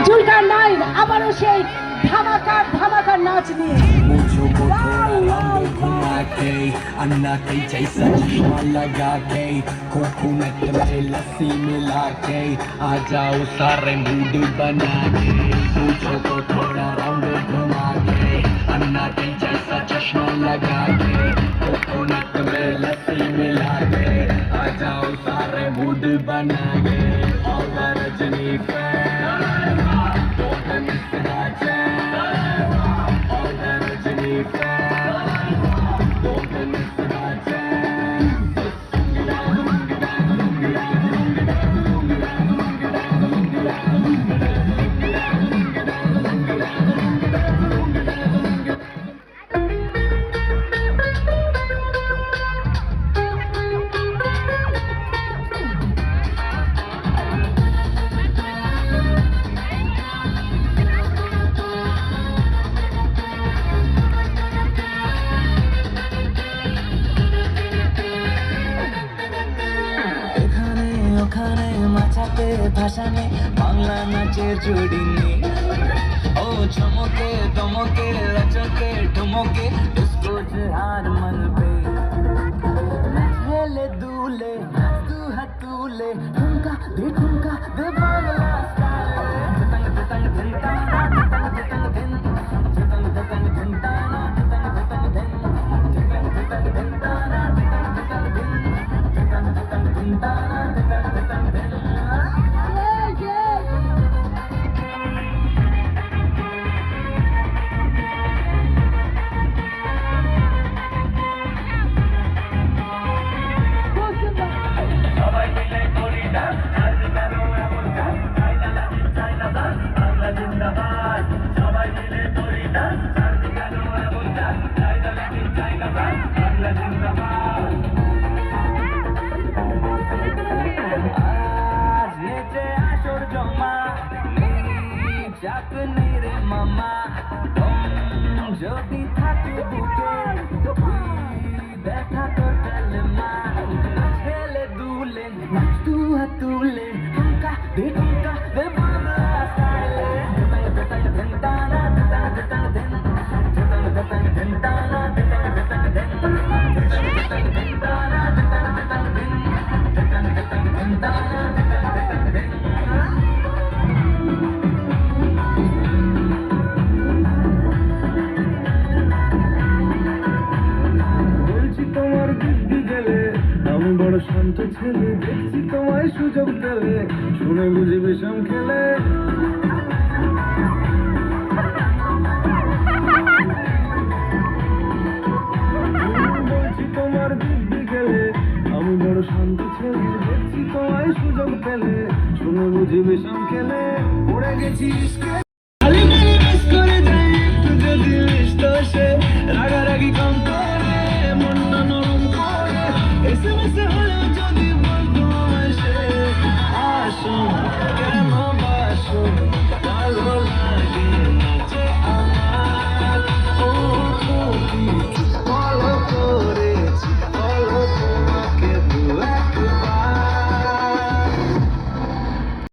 Zulkar nine আবারও সেই ধামাকার ধামাকার নাচ নিয়ে। मुझको थोड़ा राउंड घुमा के अन्ना के जैसा चश्मा लगा के कोकोनट में लस्सी मिला के आ जाओ सारे मूड बना के मुझको थोड़ा राउंड घुमा के अन्ना के जैसा चश्मा लगा के कोकोनट में लस्सी मिला के आ जाओ सारे मूड बना के और रजनी ওখানে মাছাতে ভাসানে বাংলা নাচের জুড়ি নেই ও চমকে দমকে লচকে ঠুমকে ডিস্কো আর मन पे হেলে দুলে তু হাতুলে ঠুমকা দে বাংলা স্টাইল ততং ঘন্টা রে মামা যদি থাকে বুকে দেখা তোর কালমা ছেলে দুলে তু হাতুলে ঠুমকা দে বাংলা স্টাইলে ধনতানা বড় শান্ত ছেলে দেখছি তোমায় সুযোগ পেলে শুনে বুঝি বিষম খেলে বলছি তোমার দিব্যি গেলে আমি বড় শান্ত ছেলে দেখছি তোমায় সুযোগ পেলে শুনে বুঝি বিষম খেলে পড়ে গেছি